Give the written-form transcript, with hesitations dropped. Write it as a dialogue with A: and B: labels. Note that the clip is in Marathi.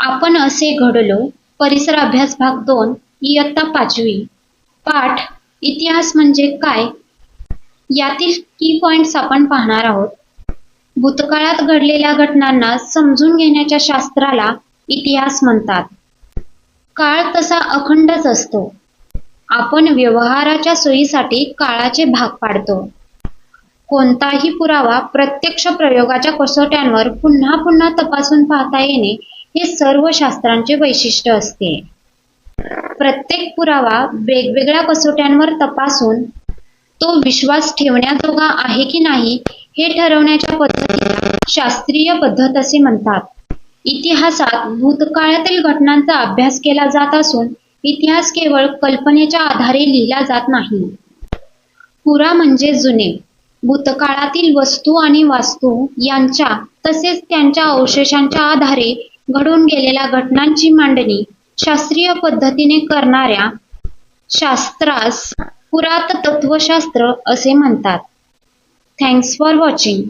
A: आपण असे घडलो. परिसर अभ्यास भाग 2, इयत्ता 5वी. पाठ इतिहास म्हणजे काय? यातील की पॉइंट्स आपण पाहणार आहोत. भूतकाळात घडलेल्या घटनांना समजून घेण्याच्या शास्त्राला इतिहास म्हणतात. काळ तसा अखंडच असतो. आपण व्यवहाराच्या सोयीसाठी काळाचे भाग पाडतो. कोणताही पुरावा प्रत्यक्ष प्रयोगाच्या कसोट्यांवर पुन्हा पुन्हा तपासून पाहता येणे हे सर्व शास्त्रांचे वैशिष्ट्य असते. प्रत्येक पुरावा वेगवेगळ्या कसोट्यांवर तपासून तो विश्वास ठेवण्याजोगा आहे की नाही हे ठरवण्याच्या पद्धतीला शास्त्रीय पद्धत असे म्हणतात. इतिहासात भूतकाळातील घटनांचा अभ्यास केला जात असून इतिहास केवळ कल्पनेच्या आधारे लिहिला जात नाही. पुरा म्हणजे जुने, भूतकाळातील वस्तू आणि वास्तू यांच्या तसेच त्यांच्या अवशेषांच्या आधारे घडून गेलेल्या घटनांची मांडणी शास्त्रीय पद्धतीने करणाऱ्या शास्त्रास पुरातत्वशास्त्र असे म्हणतात. Thanks for watching.